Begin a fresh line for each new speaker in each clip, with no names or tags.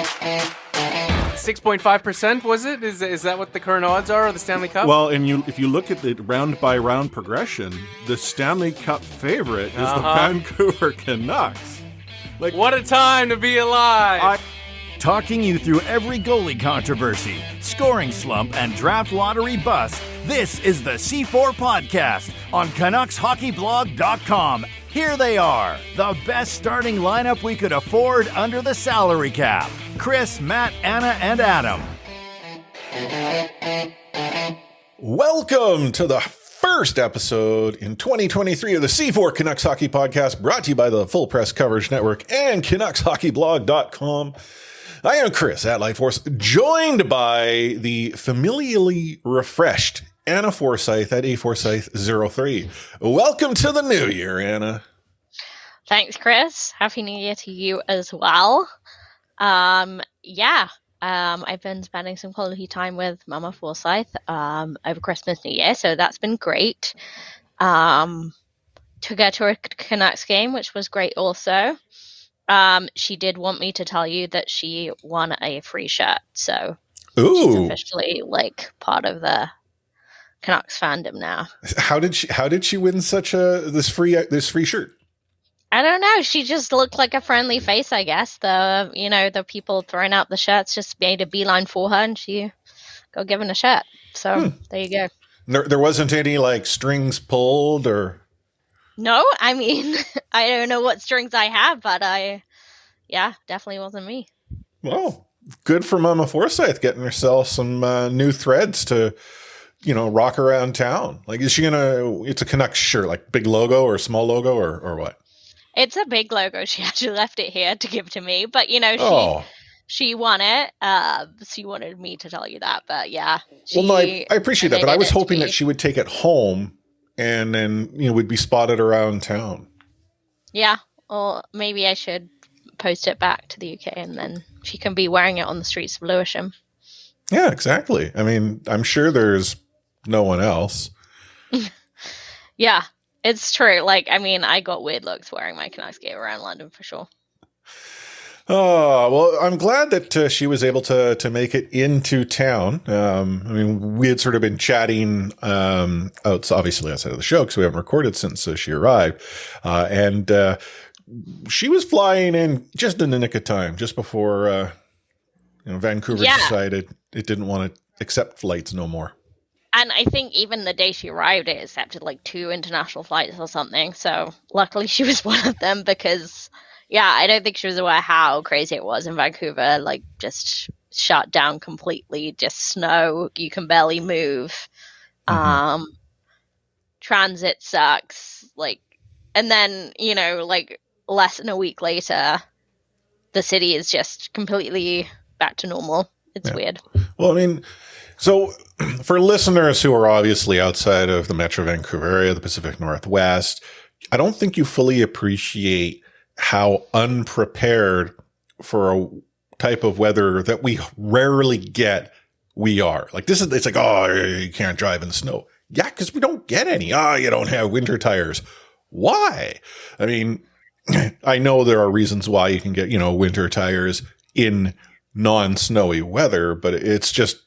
6.5%, was it? Is that what the current odds are of the Stanley Cup?
Well, and if you look at the round-by-round progression, the Stanley Cup favorite is the Vancouver Canucks.
Like, what a time to be alive!
Talking you through every goalie controversy, scoring slump, and draft lottery bust, this is the C4 Podcast on CanucksHockeyBlog.com. Here they are, the best starting lineup we could afford under the salary cap. Chris, Matt, Anna, and Adam.
Welcome to the first episode in 2023 of the C4 Canucks Hockey Podcast, brought to you by the Full Press Coverage Network and CanucksHockeyBlog.com. I am Chris at Lightforce, joined by the familially refreshed Anna Forsyth at aforsyth03. Welcome to the new year, Anna.
Thanks, Chris. Happy New Year to you as well. I've been spending some quality time with Mama Forsyth over Christmas, New Year, so that's been great. Took her to a Canucks game, which was great also. She did want me to tell you that she won a free shirt, so she's officially part of the Canucks fandom now.
How did she win this free shirt?
I don't know. She just looked like a friendly face, I guess. The people throwing out the shirts just made a beeline for her, and she got given a shirt. So there you go.
There wasn't any strings pulled or.
No, I mean, I don't know what strings I have, but definitely wasn't me.
Well, good for Mama Forsyth getting herself some new threads to, rock around town. Is she it's a Canucks shirt, big logo or small logo or what?
It's a big logo. She actually left it here to give to me, but she won it. She wanted me to tell you that, but yeah.
I appreciate that, but I was hoping that she would take it home and then, would be spotted around town. Yeah.
Or maybe I should post it back to the UK and then she can be wearing it on the streets of Lewisham.
Yeah, exactly. I mean, I'm sure there's no one else.
Yeah, it's true. I got weird looks wearing my Canucks gear around London for sure.
Oh, well, I'm glad that she was able to make it into town. We had sort of been chatting obviously outside of the show because we haven't recorded since she arrived. And she was flying in just in the nick of time, just before Vancouver decided it didn't want to accept flights no more.
And I think even the day she arrived, it accepted 2 international flights or something. So luckily she was one of them because... yeah, I don't think she was aware how crazy it was in Vancouver, just shut down completely, just snow, you can barely move. Transit sucks, and then, less than a week later, the city is just completely back to normal. It's weird.
Well, so for listeners who are obviously outside of the Metro Vancouver area, the Pacific Northwest, I don't think you fully appreciate how unprepared for a type of weather that we rarely get we are. You can't drive in the snow. Yeah, because we don't get any. You don't have winter tires. Why? I know there are reasons why you can get, winter tires in non-snowy weather, but it's just,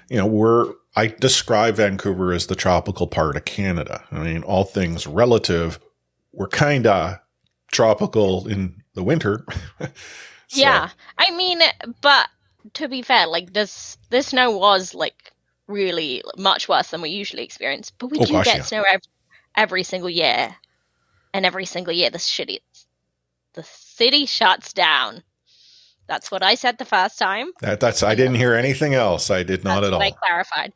I describe Vancouver as the tropical part of Canada. All things relative, we're kind of tropical in the winter. So.
Yeah. But to be fair, this snow was really much worse than we usually experience. But we do get snow every single year. And every single year the city shuts down. That's what I said the first time.
I didn't hear anything else. I did not at all.
I clarified.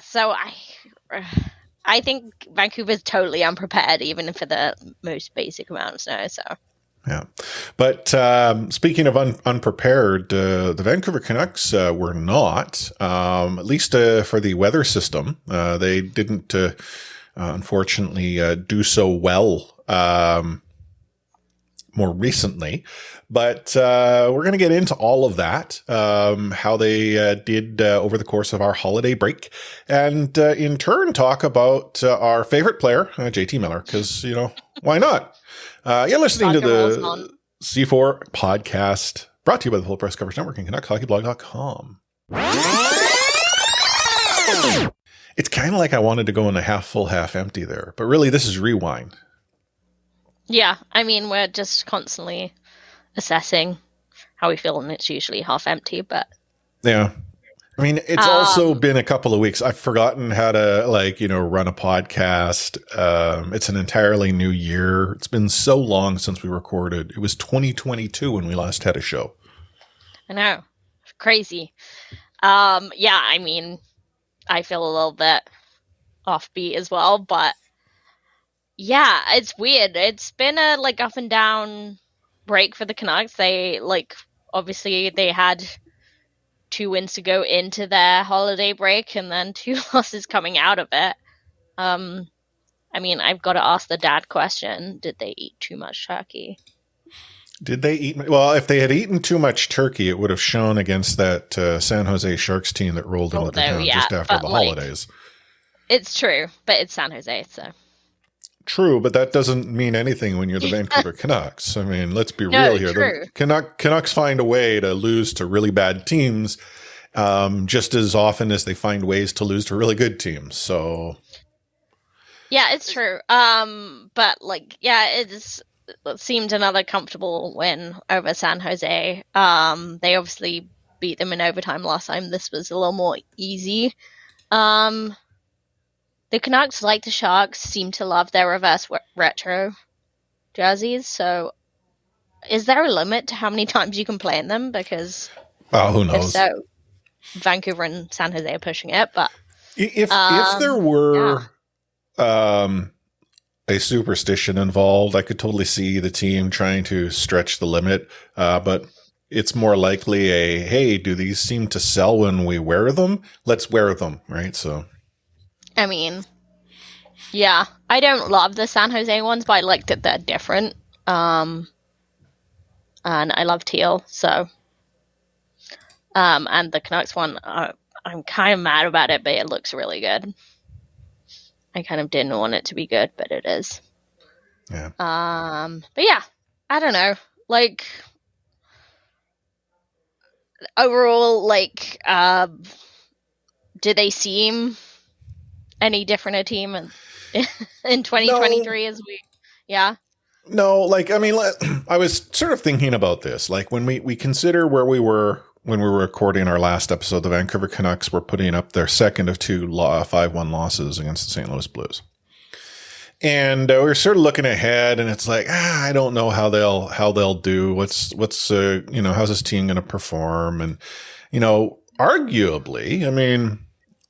So I think Vancouver's totally unprepared, even for the most basic amount of snow. So,
yeah. But speaking of unprepared, the Vancouver Canucks were not, at least for the weather system. They didn't, unfortunately, do so well more recently. But we're going to get into all of that, how they did over the course of our holiday break, and in turn talk about our favorite player, JT Miller, because, why not? You're listening to the C4 Podcast Brought to you by the Full Press Coverage Network and CanucksHockeyBlog.com. It's kind of like I wanted to go in a half full, half empty there, but really this is rewind.
Yeah, I mean, we're just constantly assessing how we feel, and it's usually half empty, but...
Yeah. I mean, it's also been a couple of weeks. I've forgotten how to, run a podcast. It's an entirely new year. It's been so long since we recorded. It was 2022 when we last had a show.
I know. Crazy. Yeah, I mean, I feel a little bit offbeat as well, but yeah, it's weird. It's been a up and down break for the Canucks. They obviously they had 2 wins to go into their holiday break and then 2 losses coming out of it. I mean, I've got to ask the dad question. Did they eat too much turkey?
Did they eat? Well, if they had eaten too much turkey, it would have shown against that San Jose Sharks team that rolled into town just after the holidays.
It's true, but it's San Jose, so.
True, but that doesn't mean anything when you're the Vancouver Canucks. I mean, let's be real here.
True.
The Canucks find a way to lose to really bad teams just as often as they find ways to lose to really good teams. So,
yeah, it's true. But it seemed another comfortable win over San Jose. They obviously beat them in overtime last time. This was a little more easy. The Canucks, like the Sharks, seem to love their reverse retro jerseys. So, is there a limit to how many times you can play in them? Because
who knows?
If so, Vancouver and San Jose are pushing it. But
if there were a superstition involved, I could totally see the team trying to stretch the limit. But it's more likely hey, do these seem to sell when we wear them? Let's wear them, right? So.
I mean, yeah, I don't love the San Jose ones, but I like that they're different. And I love teal, so. And the Canucks one, I'm kind of mad about it, but it looks really good. I kind of didn't want it to be good, but it is.
Yeah.
But yeah, I don't know. Overall, did they seem any different a team in 2023 as we, yeah?
No, I was sort of thinking about this. When we consider where we were when we were recording our last episode, the Vancouver Canucks were putting up their second of 2 5-1 losses against the St. Louis Blues. And we're sort of looking ahead, and it's I don't know how they'll do. What's how's this team going to perform? And, arguably, I mean,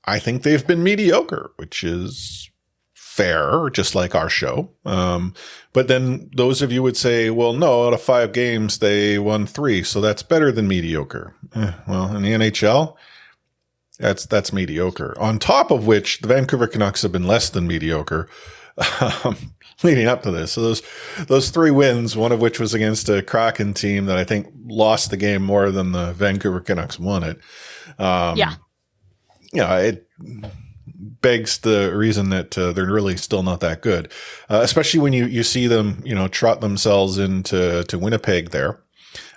I think they've been mediocre, which is fair, just like our show. But then those of you would say, well, no, out of 5 games, they won 3. So that's better than mediocre. Well, in the NHL, that's mediocre. On top of which, the Vancouver Canucks have been less than mediocre leading up to this. So those 3 wins, one of which was against a Kraken team that I think lost the game more than the Vancouver Canucks won it. It begs the reason that they're really still not that good, especially when you see them, trot themselves into Winnipeg there,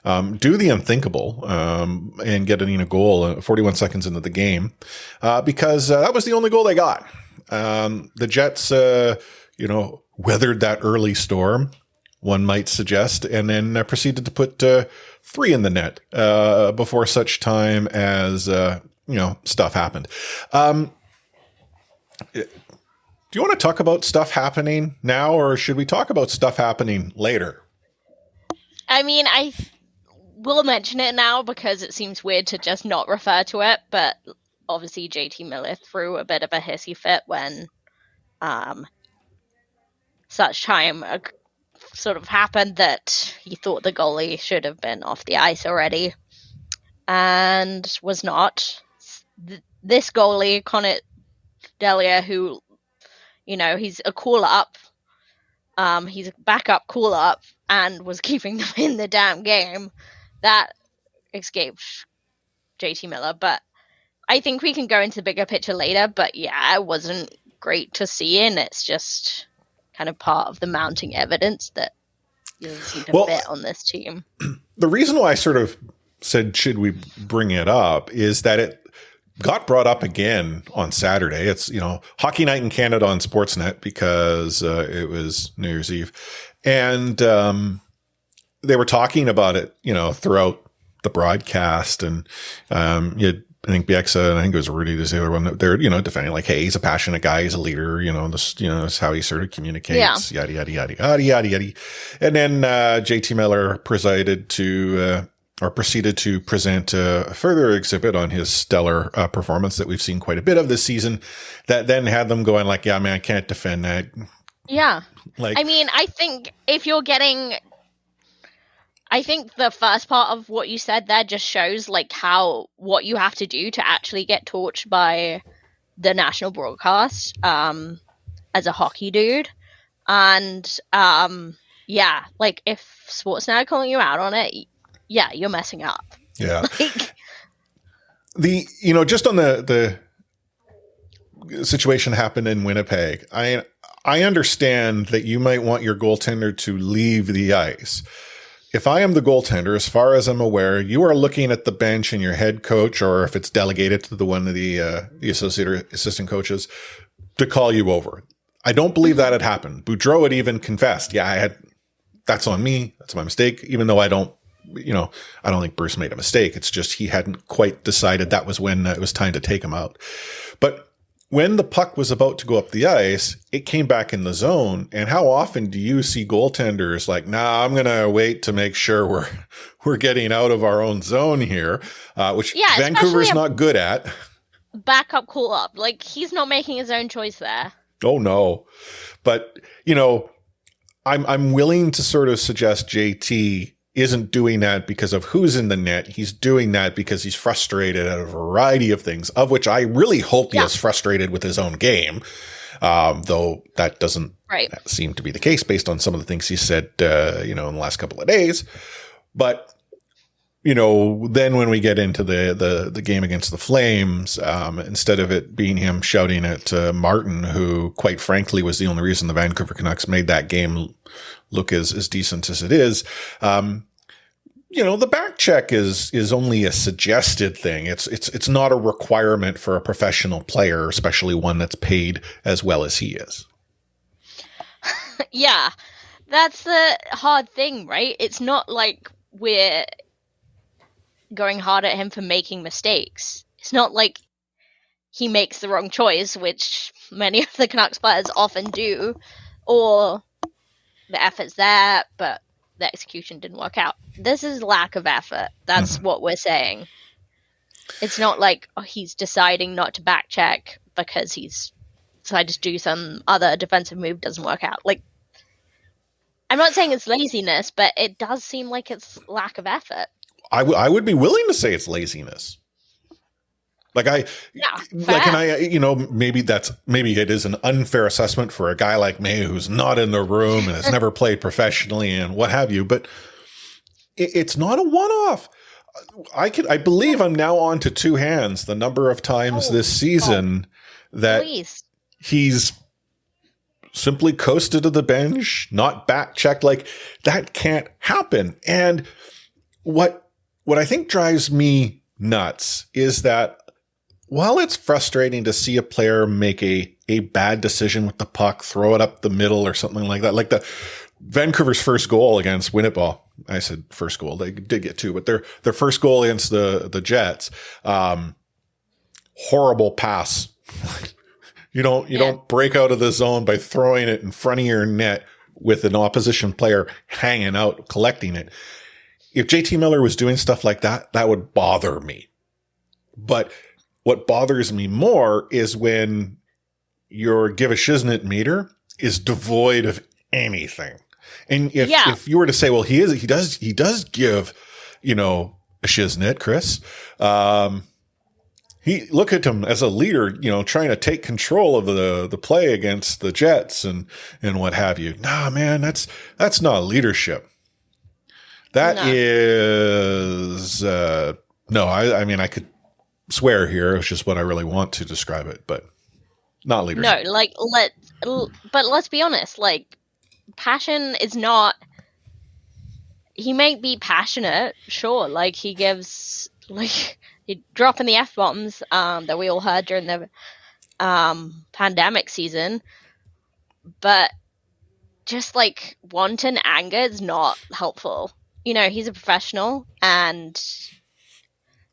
do the unthinkable and get a goal 41 seconds into the game because that was the only goal they got. The Jets, weathered that early storm, one might suggest, and then proceeded to put 3 in the net before such time as stuff happened. Do you want to talk about stuff happening now, or should we talk about stuff happening later?
I mean, I will mention it now because it seems weird to just not refer to it, but obviously JT Miller threw a bit of a hissy fit when such time sort of happened that he thought the goalie should have been off the ice already and was not. This goalie, Connor Delia, who, he's a call-up, he's a backup call-up and was keeping them in the damn game, that escaped JT Miller. But I think we can go into the bigger picture later, but yeah, it wasn't great to see, and it's just kind of part of the mounting evidence that doesn't seem to fit on this team.
The reason why I sort of said, should we bring it up, is that it got brought up again on Saturday. It's, Hockey Night in Canada on Sportsnet because it was New Year's Eve. And they were talking about it, throughout the broadcast. And I think Bieksa, and I think it was Rudy, this other one, they're, defending like, hey, he's a passionate guy, he's a leader, this is how he sort of communicates, yada, yada, yada, yada, yada, yada. And then JT Miller proceeded to present a further exhibit on his stellar performance that we've seen quite a bit of this season, that then had them going like, yeah, man, I can't defend that.
Yeah.
Like,
I mean, I think if you're getting, I think the first part of what you said there just shows like what you have to do to actually get torched by the national broadcast as a hockey dude. And yeah, like if Sportsnet are calling you out on it, yeah, you're messing up.
Yeah. Just on the situation happened in Winnipeg, I understand that you might want your goaltender to leave the ice. If I am the goaltender, as far as I'm aware, you are looking at the bench and your head coach, or if it's delegated to one of the assistant coaches, to call you over. I don't believe that had happened. Boudreau had even confessed, that's on me. That's my mistake. Even though I don't think Bruce made a mistake. It's just he hadn't quite decided that was when it was time to take him out. But when the puck was about to go up the ice, it came back in the zone. And how often do you see goaltenders like, nah, I'm going to wait to make sure we're getting out of our own zone here, which Vancouver's not good at.
Backup call up. Like, he's not making his own choice there.
Oh, no. But, I'm willing to sort of suggest JT isn't doing that because of who's in the net. He's doing that because he's frustrated at a variety of things, of which I really hope he is frustrated with his own game. Though that doesn't seem to be the case based on some of the things he said, in the last couple of days. But, then when we get into the game against the Flames, instead of it being him shouting at Martin, who quite frankly was the only reason the Vancouver Canucks made that game look as decent as it is, the back check is only a suggested thing. It's not a requirement for a professional player, especially one that's paid as well as he is. Yeah,
that's the hard thing, right? It's not like we're going hard at him for making mistakes. It's not like he makes the wrong choice, which many of the Canucks players often do, or the effort's there, but the execution didn't work out. This is lack of effort. That's what we're saying. It's not like he's deciding not to back check because he's decided to do some other defensive move doesn't work out. Like, I'm not saying it's laziness, but it does seem like it's lack of effort.
I would be willing to say it's laziness. Maybe it is an unfair assessment for a guy like me who's not in the room and has never played professionally and what have you, but it's not a one-off. I believe I'm now on to two hands the number of times this season that he's simply coasted to the bench, not back checked. Like, that can't happen. And what I think drives me nuts is that while it's frustrating to see a player make a bad decision with the puck, throw it up the middle or something like that, like the Vancouver's first goal against Winnipeg, I said first goal, they did get two, but their first goal against the Jets, horrible pass. You don't break out of the zone by throwing it in front of your net with an opposition player hanging out, collecting it. If JT Miller was doing stuff like that, that would bother me. But what bothers me more is when your give a shiznit meter is devoid of anything. And if you were to say, well, he does give, a shiznit, Chris. Look at him as a leader, trying to take control of the play against the Jets and what have you. Nah, man, that's not leadership. That is no. I could swear here. It's just what I really want to describe it, but not leadership. No,
but let's be honest. Like, passion is not. he may be passionate, sure. Like, he gives, like, he dropping the F-bombs that we all heard during the pandemic season. But just, like, wanton anger is not helpful. You know, he's a professional, and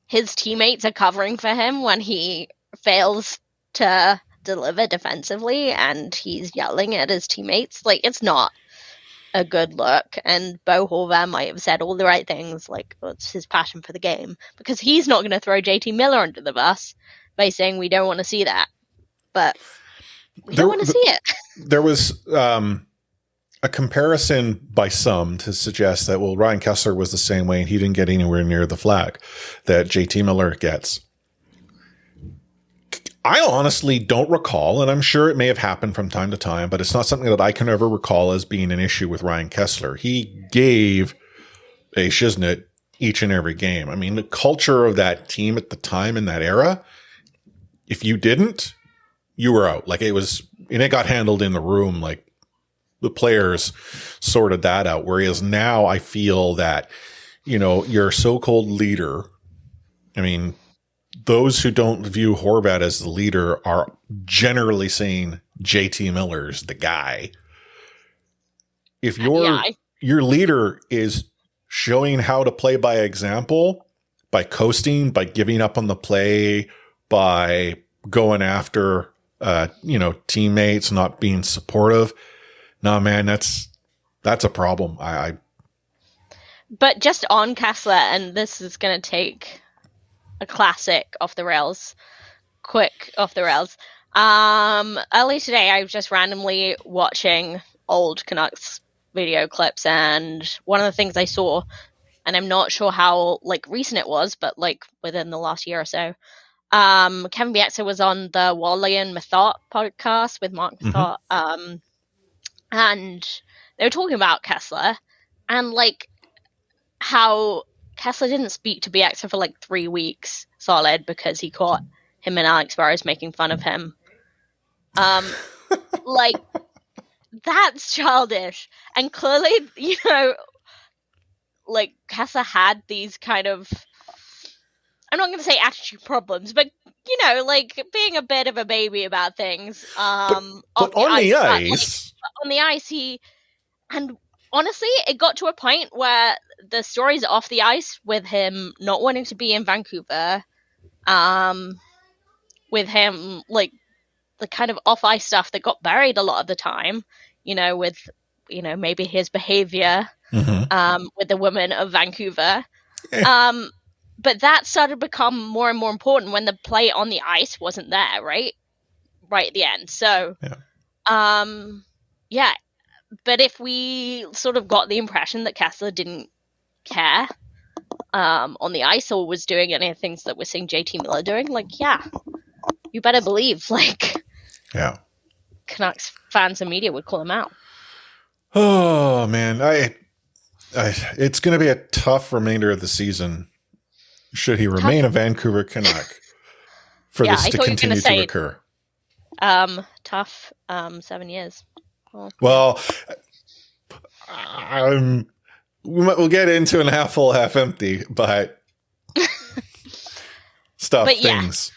his teammates are covering for him when he fails to deliver defensively, and he's yelling at his teammates. Like, it's not a good look. And Bo Horvath might have said all the right things, like, it's his passion for the game, because he's not going to throw JT Miller under the bus by saying we don't want to see that. But we don't want to see it.
There was a comparison by some to suggest that, well, Ryan Kesler was the same way and he didn't get anywhere near the flag that JT Miller gets. I honestly don't recall, and I'm sure it may have happened from time to time, but it's not something that I can ever recall as being an issue with Ryan Kesler. He gave a shiznit each and every game. I mean, the culture of that team at the time in that era, if you didn't, you were out. Like, it was, and it got handled in the room. Like, the players sorted that out. Whereas now I feel that, you know, your so-called leader, I mean, those who don't view Horvat as the leader are generally saying JT Miller's the guy. If your leader is showing how to play by example, by coasting, by giving up on the play, by going after, teammates, not being supportive, no, man, that's a problem.
But just on Kesler, and this is going to take a classic off the rails, quick off the rails. Early today, I was just randomly watching old Canucks video clips, and one of the things I saw, and I'm not sure how recent it was, but within the last year or so, Kevin Bieksa was on the Wally and Methot podcast with Mark Methot, and they were talking about Kesler and how Kesler didn't speak to Bieksa for 3 weeks solid because he caught him and Alex Burrows making fun of him. That's childish. And clearly, Kesler had these kind of, I'm not going to say attitude problems, but being a bit of a baby about things.
But on the ice,
and honestly, it got to a point where the stories off the ice with him not wanting to be in Vancouver, with him the kind of off ice stuff that got buried a lot of the time, with maybe his behavior with the women of Vancouver. But that started to become more and more important when the play on the ice wasn't there, right at the end. So, But if we sort of got the impression that Kesler didn't care on the ice or was doing any of the things that we're seeing JT Miller doing, you better believe, Canucks fans and media would call him out.
Oh man, it's going to be a tough remainder of the season. Should he remain a Vancouver Canuck for this to continue to occur?
Tough 7 years.
Well, we'll get into an half full, half empty, but things.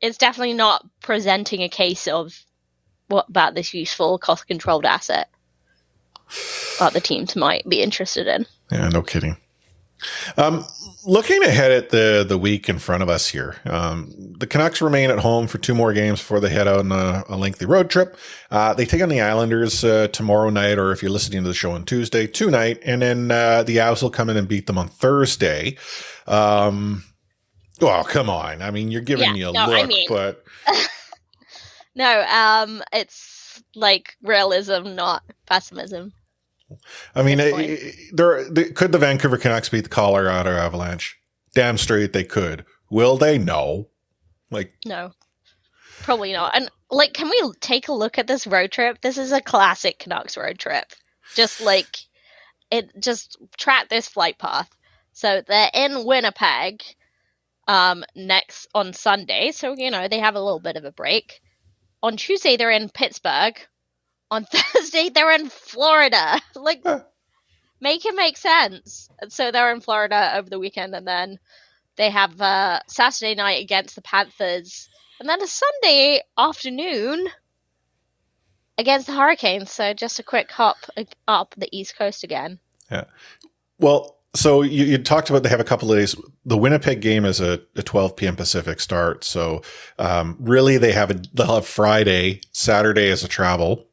It's definitely not presenting a case of what about this useful, cost-controlled asset that the teams might be interested in.
Yeah, no kidding. Looking ahead at the week in front of us here, the Canucks remain at home for 2 more games before they head out on a lengthy road trip. They take on the Islanders tomorrow night, or if you're listening to the show on Tuesday, tonight, and then the Avs will come in and beat them on Thursday. Well, come on. I mean, you're giving me a look, but...
No, it's realism, not pessimism.
I mean, could the Vancouver Canucks beat the Colorado Avalanche? Damn straight they could. Will they? No.
No, probably not. And can we take a look at this road trip? This is a classic Canucks road trip. Just track this flight path. So they're in Winnipeg next on Sunday. So, they have a little bit of a break. On Tuesday, they're in Pittsburgh. On Thursday, they're in Florida. Make it make sense. So they're in Florida over the weekend, and then they have Saturday night against the Panthers, and then a Sunday afternoon against the Hurricanes. So just a quick hop up the East Coast again.
Yeah. Well, so you talked about they have a couple of days. The Winnipeg game is a 12 p.m. Pacific start. So really they'll have Friday, Saturday as a travel.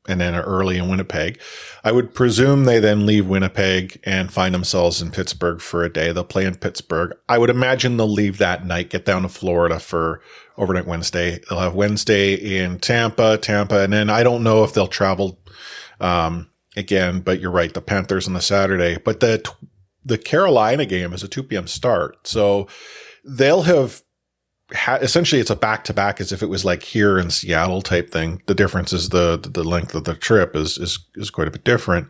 And then early in Winnipeg. I would presume they then leave Winnipeg and find themselves in Pittsburgh for a day. They'll play in Pittsburgh. I would imagine they'll leave that night, get down to Florida for overnight Wednesday. They'll have Wednesday in Tampa, and then I don't know if they'll travel again, but you're right, the Panthers on the Saturday. But the Carolina game is a 2 p.m. start. So they'll have essentially it's a back-to-back as if it was like here in Seattle type thing. The difference is the length of the trip is quite a bit different.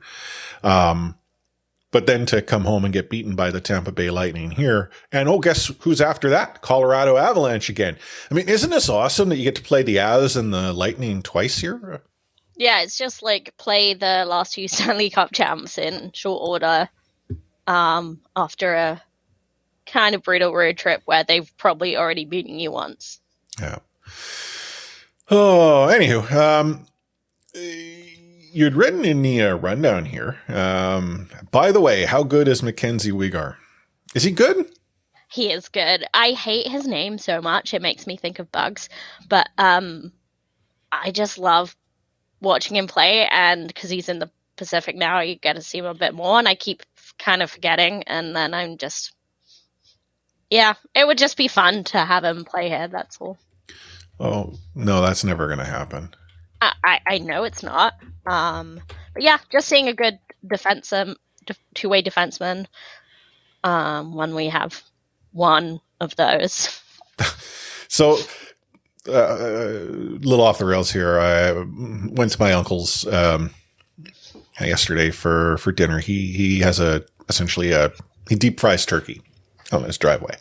But then to come home and get beaten by the Tampa Bay Lightning here. And guess who's after that? Colorado Avalanche again. I mean, isn't this awesome that you get to play the Avs and the Lightning twice here?
Yeah, it's just like play the last two Stanley Cup champs in short order after a kind of brutal road trip where they've probably already beaten you once.
Yeah. Oh, anywho, you'd written in the rundown here. By the way, how good is Mackenzie Weegar? Is he good?
He is good. I hate his name so much. It makes me think of bugs. But I just love watching him play. And because he's in the Pacific now, you get to see him a bit more. And I keep kind of forgetting. And then I'm just... Yeah, it would just be fun to have him play here, that's all.
Oh, no, that's never going to happen.
I know it's not. But yeah, just seeing a good two-way defenseman when we have one of those.
So, a little off the rails here. I went to my uncle's yesterday for dinner. He has he deep fries turkey on his driveway.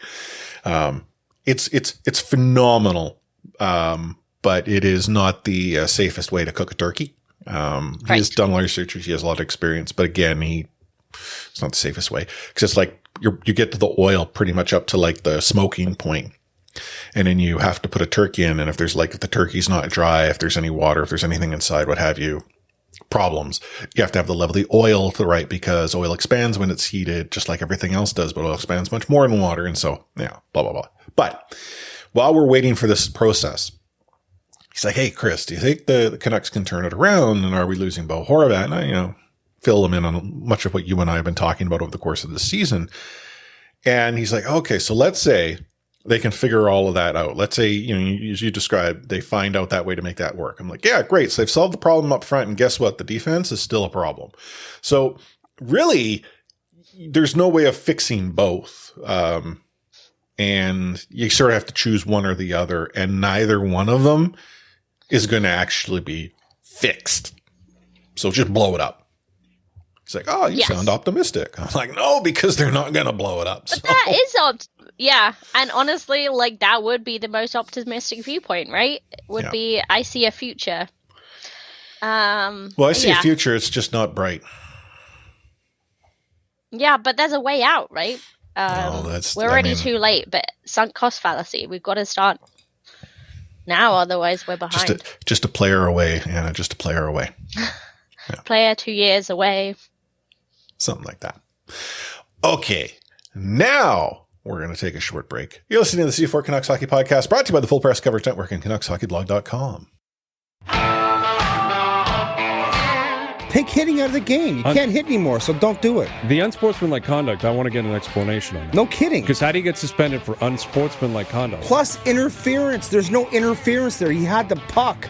It's phenomenal. But it is not the safest way to cook a turkey. Right. He has done a lot of research. He has a lot of experience, but again, it's not the safest way because it's like you get to the oil pretty much up to like the smoking point, and then you have to put a turkey in. And if the turkey's not dry, if there's any water, if there's anything inside, what have you, problems. You have to have the level of the oil to the right because oil expands when it's heated, just like everything else does, but oil expands much more than water. And so, yeah, blah, blah, blah. But while we're waiting for this process, he's like, hey, Chris, do you think the Canucks can turn it around? And are we losing Bo Horvat? And I, fill him in on much of what you and I have been talking about over the course of the season. And he's like, okay, so let's say they can figure all of that out. Let's say, as you described, they find out that way to make that work. I'm like, yeah, great. So they've solved the problem up front. And guess what? The defense is still a problem. So really, there's no way of fixing both. And you sort of have to choose one or the other. And neither one of them is going to actually be fixed. So just blow it up. He's like, oh, you sound optimistic. I'm like, no, because they're not going to blow it up. So.
But that is yeah. And honestly, like that would be the most optimistic viewpoint, right? Would be, I see a future.
Well, I see a future. It's just not bright.
Yeah, but there's a way out, right? We're already too late, but sunk cost fallacy. We've got to start now, otherwise we're behind.
Just a player away, Anna. Just a player away.
Yeah. Player 2 years away.
Something like that. Okay, now we're going to take a short break. You're listening to the C4 Canucks Hockey Podcast, brought to you by the Full Press Coverage Network and CanucksHockeyBlog.com.
Take hitting out of the game. You can't hit anymore, so don't do it.
The unsportsmanlike conduct, I want to get an explanation on it.
No kidding.
Because how do you get suspended for unsportsmanlike conduct?
Plus interference. There's no interference there. He had the puck.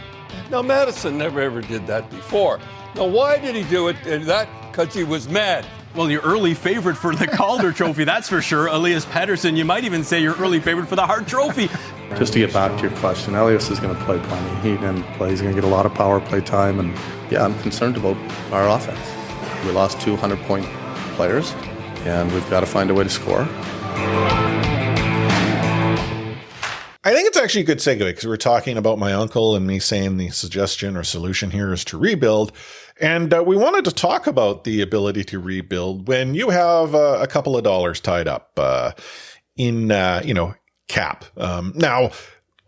Now, Madison never ever did that before. Now, why did he do it? And that because he was mad.
Well, your early favorite for the Calder Trophy, that's for sure. Elias Pettersson, you might even say your early favorite for the Hart Trophy.
Just to get back to your question, Elias is going to play plenty. He didn't play. He's going to get a lot of power play time. And, yeah, I'm concerned about our offense. We lost 200-point players, and we've got to find a way to score.
I think it's actually a good segue because we're talking about my uncle and me saying the suggestion or solution here is to rebuild. And we wanted to talk about the ability to rebuild when you have a couple of dollars tied up in cap. Now,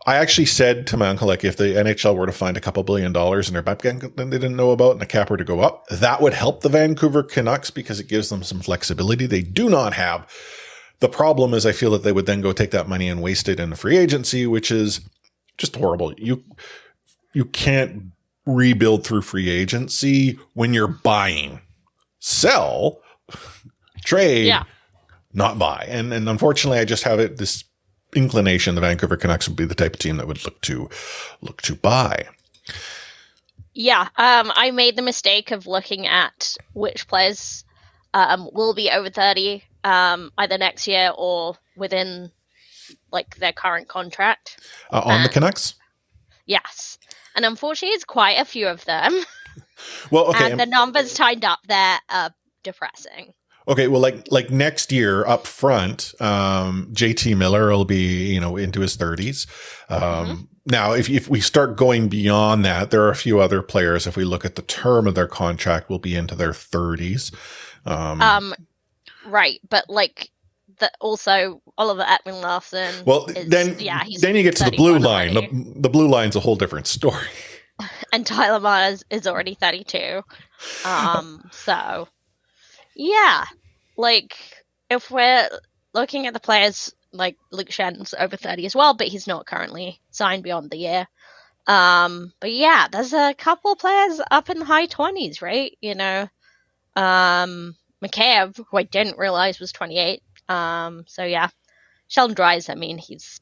I actually said to my uncle, like, if the NHL were to find a couple $1 billion in their back end that they didn't know about and the cap were to go up, that would help the Vancouver Canucks because it gives them some flexibility they do not have. The problem is I feel that they would then go take that money and waste it in the free agency, which is just horrible. You can't rebuild through free agency when you're buying. Sell, trade, not buy. And unfortunately, I just have this inclination the Vancouver Canucks would be the type of team that would look to buy.
Yeah, I made the mistake of looking at which players will be over 30 either next year or within like their current contract.
On the Canucks?
Yes. And unfortunately, it's quite a few of them.
Well, okay.
And the numbers tied up there are depressing.
Okay, well, like next year up front, JT Miller will be, into his 30s. Now, if we start going beyond that, there are a few other players. If we look at the term of their contract, will be into their 30s.
Right, but like also Oliver Ekman-Larsson.
Well, then you get to the blue line. The blue line's a whole different story.
And Tyler Myers is already 32. So yeah, like if we're looking at the players, like Luke Schen's over 30 as well, but he's not currently signed beyond the year. But yeah, there's a couple players up in the high 20s, right? Mikheyev, who I didn't realize was 28. So yeah, Sheldon Dries, I mean, he's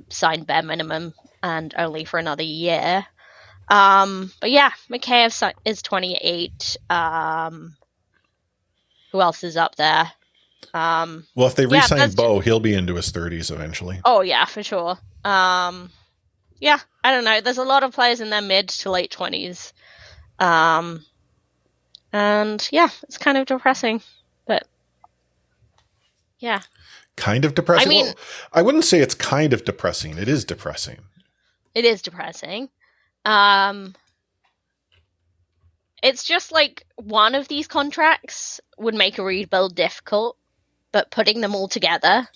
signed bare minimum and only for another year. But yeah, Mikheyev is 28. Who else is up there?
Well, if they re-sign Bo, he'll be into his 30s eventually.
Oh yeah, for sure. Yeah, I don't know. There's a lot of players in their mid to late 20s. And yeah, it's kind of depressing, but yeah.
Kind of depressing?
I mean,
well, I wouldn't say it's kind of depressing. It is depressing.
It is depressing. It's just like one of these contracts would make a rebuild difficult, but putting them all together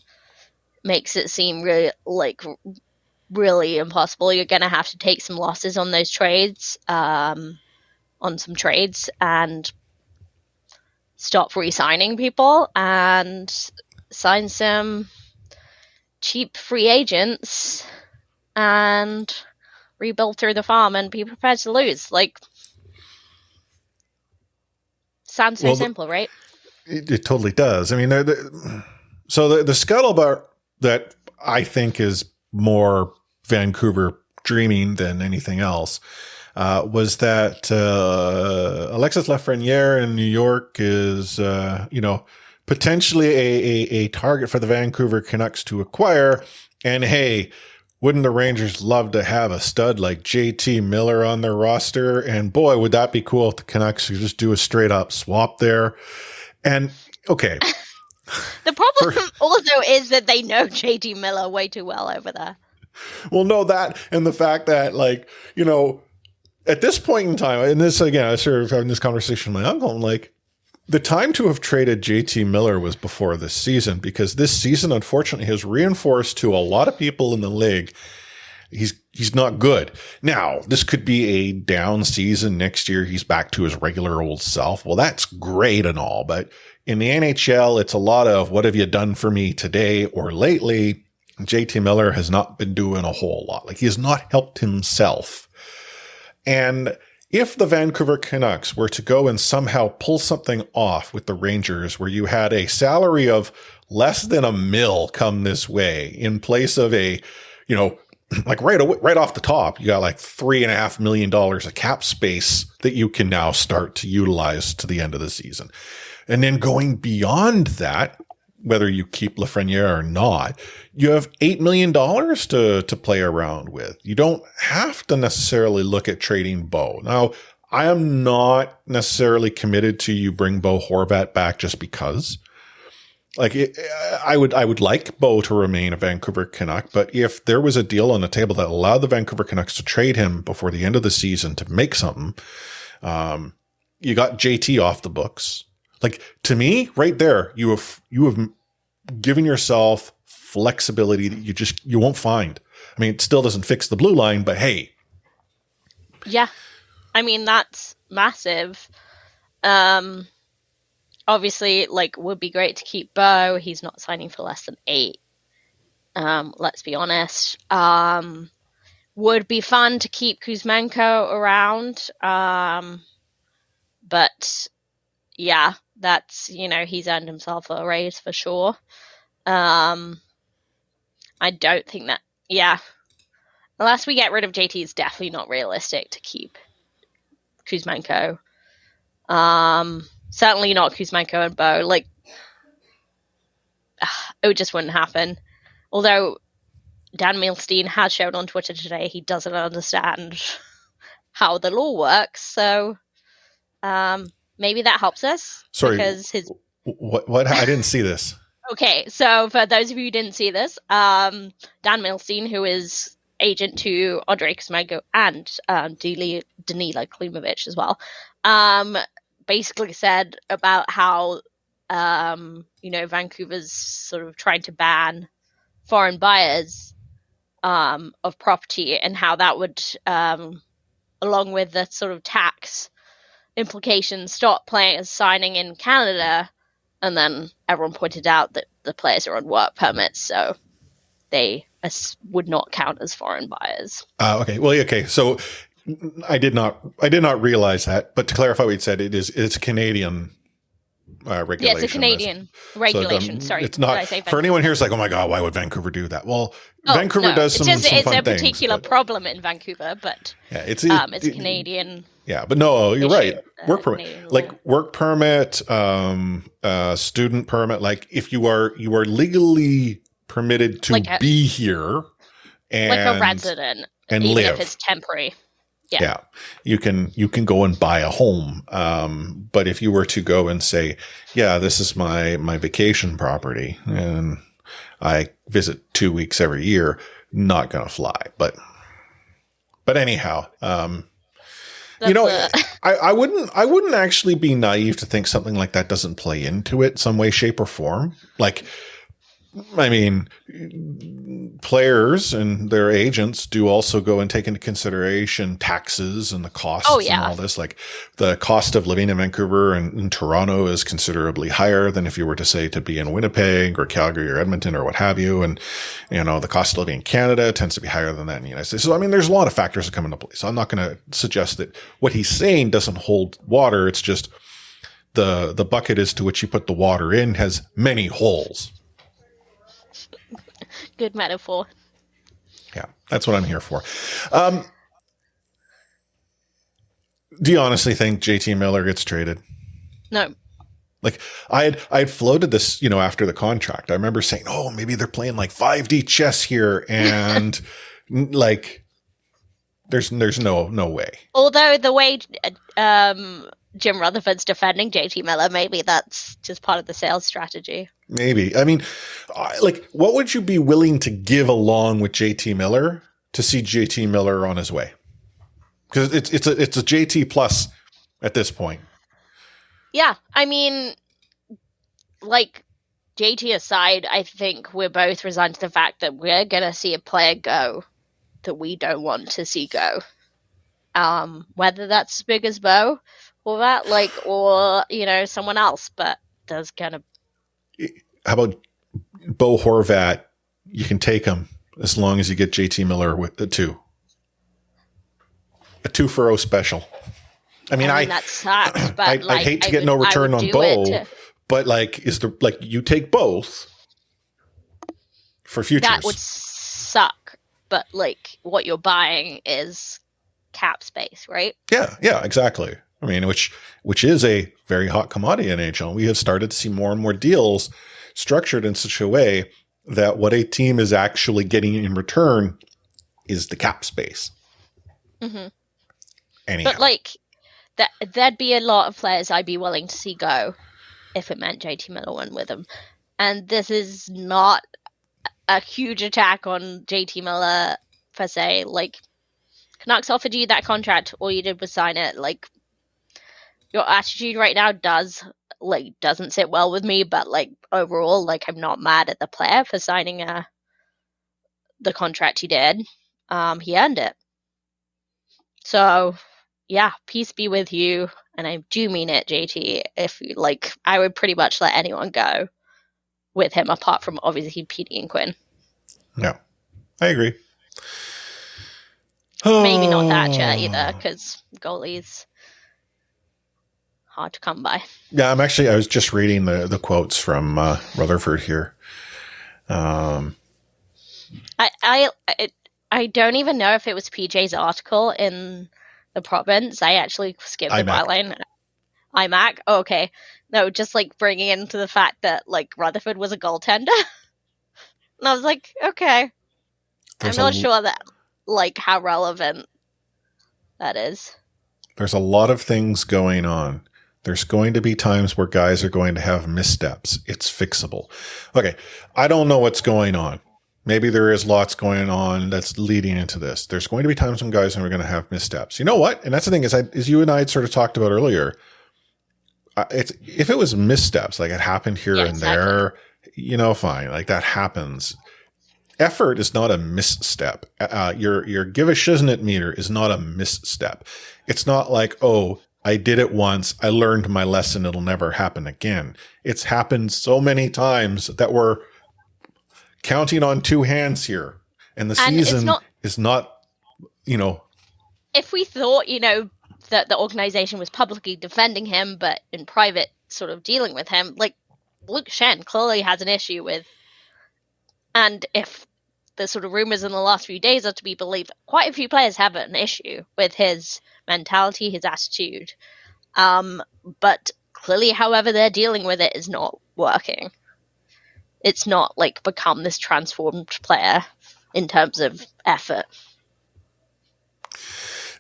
makes it seem really impossible. You're going to have to take some losses on those trades, on some trades, and stop re-signing people and sign some cheap free agents and rebuild through the farm and be prepared to lose. Like, sounds so simple, right?
It totally does. I mean, so the scuttlebutt that I think is more Vancouver dreaming than anything else was that Alexis Lafreniere in New York is, potentially a target for the Vancouver Canucks to acquire. And hey, wouldn't the Rangers love to have a stud like JT Miller on their roster? And boy, would that be cool if the Canucks could just do a straight up swap there. And okay.
The problem also is that they know JT Miller way too well over there.
Well, no, that and the fact that, at this point in time, and this, again, I started having this conversation with my uncle, I'm like, the time to have traded JT Miller was before this season, because this season, unfortunately, has reinforced to a lot of people in the league he's not good. Now, this could be a down season. Next year, he's back to his regular old self. Well, that's great and all, but in the NHL, it's a lot of what have you done for me today or lately. JT Miller has not been doing a whole lot. Like, he has not helped himself. And if the Vancouver Canucks were to go and somehow pull something off with the Rangers where you had a salary of less than $1 million come this way in place of a, right off the top, you got like $3.5 million of cap space that you can now start to utilize to the end of the season. And then going beyond that, whether you keep Lafreniere or not, you have $8 million to play around with. You don't have to necessarily look at trading Bo. Now, I am not necessarily committed to you bring Bo Horvat back just because. Like I would like Bo to remain a Vancouver Canuck, but if there was a deal on the table that allowed the Vancouver Canucks to trade him before the end of the season to make something, you got JT off the books. Like, to me, right there, you have given yourself flexibility that you won't find. I mean, it still doesn't fix the blue line, but hey.
Yeah. I mean, that's massive. Obviously, like, would be great to keep Bo. He's not signing for less than 8. Let's be honest. Would be fun to keep Kuzmenko around. But yeah, that's, he's earned himself a raise for sure. I don't think that, unless we get rid of JT, it's definitely not realistic to keep Kuzmenko. Certainly not Kuzmenko and Bo. Like, it just wouldn't happen. Although Dan Milstein has shown on Twitter today he doesn't understand how the law works, so maybe that helps us.
Sorry,
because
what? I didn't see this.
Okay, so for those of you who didn't see this, Dan Milstein, who is agent to Andrei Kuzmenko and Danila Klimovich as well, basically said about how Vancouver's sort of trying to ban foreign buyers of property, and how that would, along with the sort of tax implications, stop players signing in Canada. And then everyone pointed out that the players are on work permits, so they would not count as foreign buyers.
Okay. Well, okay. So I did not realize that. But to clarify what you said, it's Canadian regulation.
Yeah, it's a Canadian regulation. Sorry,
it's not for anyone here. It's like, oh my god, why would Vancouver do that? Well, Vancouver does some.
It's
fun
a
things,
particular problem in Vancouver, but
yeah, it's
a Canadian.
Yeah, but no, you're right. Work permit,
Canadian
like
law.
work permit, student permit. Like if you are legally permitted to be here, and
like a resident,
and
even
live.
if it's temporary.
Yeah, you can go and buy a home. But if you were to go and say, yeah, this is my vacation property and I visit 2 weeks every year, not going to fly. But anyhow, I wouldn't actually be naive to think something like that doesn't play into it some way, shape or form. Like, I mean, players and their agents do also go and take into consideration taxes and the costs and all this. Like the cost of living in Vancouver and in Toronto is considerably higher than if you were to say to be in Winnipeg or Calgary or Edmonton or what have you. And, the cost of living in Canada tends to be higher than that in the United States. So, I mean, there's a lot of factors that come into play. So I'm not going to suggest that what he's saying doesn't hold water. It's just the bucket as to which you put the water in has many holes.
Good metaphor.
Yeah, that's what I'm here for. Do you honestly think JT Miller gets traded?
No.
Like I had floated this, after the contract. I remember saying, "Oh, maybe they're playing like 5D chess here," and like, there's no way.
Although the way Jim Rutherford's defending JT Miller, maybe that's just part of the sales strategy.
Maybe. I mean, what would you be willing to give along with JT Miller to see JT Miller on his way? Because it's a JT plus at this point.
Yeah, I mean, like, JT aside, I think we're both resigned to the fact that we're gonna see a player go that we don't want to see go. Whether that's as big as Bo or that, or someone else, but there's gonna.
How about Bo Horvat? You can take him as long as you get JT Miller with the 2. A 2-for-0 special. I mean,
that sucks, but
I hate to get no return on Bo, but you take both for futures.
That would suck, but what you're buying is cap space, right?
Yeah, exactly. I mean, which is a very hot commodity in NHL. We have started to see more and more deals structured in such a way that what a team is actually getting in return is the cap space.
Mm-hmm.
Anyhow.
But there'd be a lot of players I'd be willing to see go if it meant JT Miller went with them. and this is not a huge attack on JT Miller per se. Like, Canucks offered you that contract, all you did was sign it. Like, your attitude right now doesn't sit well with me, but like overall, like, I'm not mad at the player for signing the contract he did. He earned it. So yeah, peace be with you, and I do mean it, JT. If you like, I would pretty much let anyone go with him, apart from obviously Petey and Quinn.
No, I agree.
Maybe not Thatcher either, because goalies hard to come by.
Yeah, I was just reading the quotes from Rutherford here.
I don't even know if it was PJ's article in the province. I actually skipped the byline. iMac. Oh, okay. No, just like bringing into the fact that like Rutherford was a goaltender. And I was like, okay. I'm not sure that like how relevant that is.
There's a lot of things going on. There's going to be times where guys are going to have missteps. It's fixable. Okay. I don't know what's going on. Maybe there is lots going on that's leading into this. There's going to be times when guys are going to have missteps. You know what? And that's the thing is you and I had sort of talked about earlier. If it was missteps, like it happened here and there, fine. Like that happens. Effort is not a misstep. Your give a shiznit meter is not a misstep. It's not like, oh, I did it once. I learned my lesson. It'll never happen again. It's happened so many times that we're counting on two hands here. And the season is not,
If we thought, that the organization was publicly defending him, but in private sort of dealing with him, like Luke Shen clearly has an issue with, and if the sort of rumors in the last few days are to be believed, quite a few players have an issue with his mentality, his attitude. But clearly, however they're dealing with it is not working. It's not like become this transformed player in terms of effort.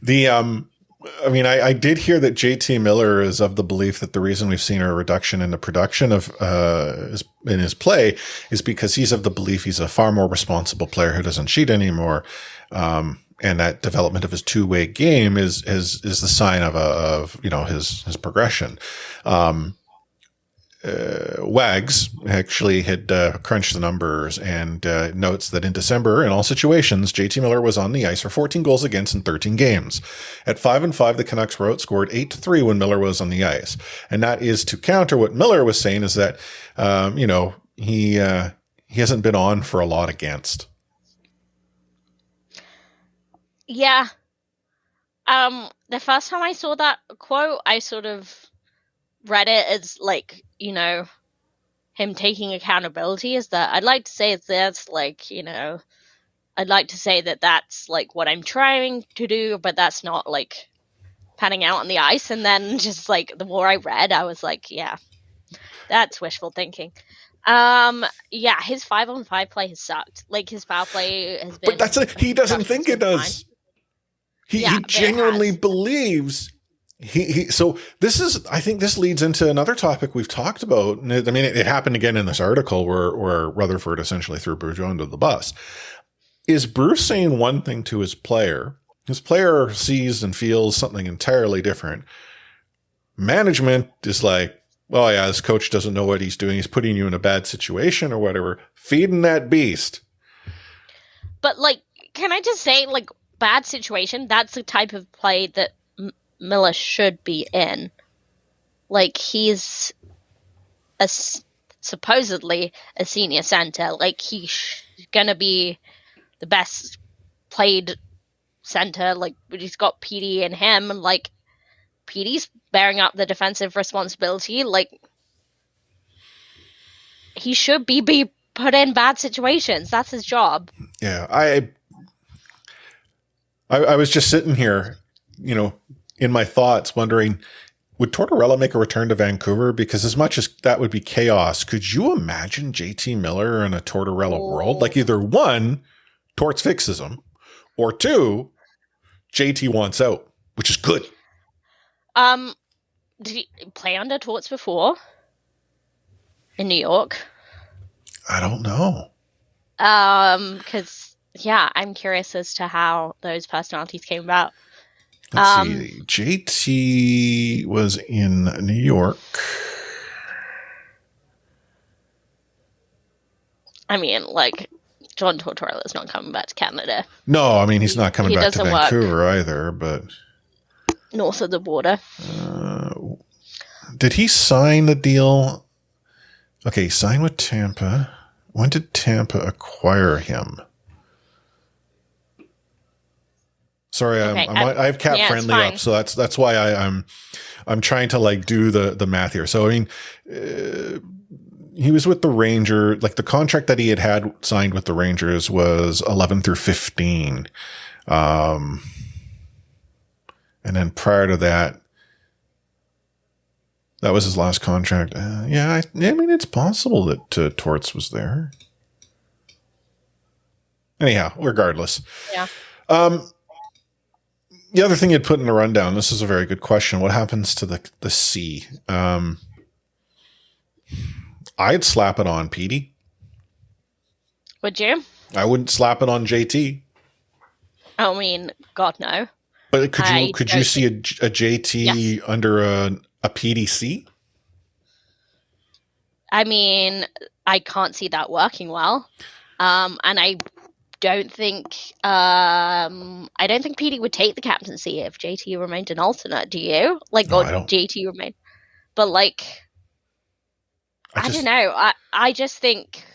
I did hear that JT Miller is of the belief that the reason we've seen a reduction in the production of in his play is because he's of the belief he's a far more responsible player who doesn't cheat anymore. And that development of his two-way game is the sign of his progression. Wags actually had crunched the numbers and notes that in December, in all situations, JT Miller was on the ice for 14 goals against in 13 games. At 5-5, the Canucks were outscored 8-3 when Miller was on the ice. And that is to counter what Miller was saying is that, he hasn't been on for a lot against.
Yeah. The first time I saw that quote, I sort of read it as like, him taking accountability is that I'd like to say it's this, like, I'd like to say that that's like what I'm trying to do, but that's not like panning out on the ice. And then just like the more I read, I was like, yeah, that's wishful thinking. His 5-on-5 play has sucked. Like his power play has been.
But he doesn't think it does. He genuinely believes. So this is, I think this leads into another topic we've talked about. It happened again in this article where Rutherford essentially threw Bourgeois under the bus. Is Bruce saying one thing to his player? His player sees and feels something entirely different. Management is like, oh yeah, this coach doesn't know what he's doing. He's putting you in a bad situation or whatever. Feeding that beast. But
like, can I just say, like, bad situation, that's the type of play that Miller should be in. Like, he's supposedly a senior center. Like, he's gonna be the best played center. Like, he's got Petey and him, and like Petey's bearing up the defensive responsibility. Like, he should be put in bad situations. That's his job.
Yeah, I was just sitting here, in my thoughts, wondering, would Tortorella make a return to Vancouver? Because as much as that would be chaos, could you imagine JT Miller in a Tortorella world? Like, either one, Torts fixes him, or two, JT wants out, which is good.
Did he play under Torts before in New York?
I don't know.
Because I'm curious as to how those personalities came about.
Let's see. JT was in New York.
I mean, like, John Tortorella is not coming back to Canada.
No, I mean, he's not coming back to
doesn't
Vancouver either, but...
North of the border.
Did he sign the deal? Okay, he signed with Tampa. When did Tampa acquire him? Sorry,
Okay,
I have Cap Friendly up, so that's why I'm trying to like do the math here. So I mean, he was with the Rangers. Like the contract that he had signed with the Rangers was 11 through 15, and then prior to that, that was his last contract. I mean, it's possible that Torts was there. Anyhow, regardless.
Yeah.
The other thing you'd put in the rundown, this is a very good question. What happens to the C? I'd slap it on Petey.
Would you?
I wouldn't slap it on JT.
I mean, God, no.
But could you see a JT under a PDC?
I mean, I can't see that working well. And I don't think Petey would take the captaincy if JT remained an alternate. Do you? Like,
No,
or
I don't.
JT remained, but like, I don't know. I just think,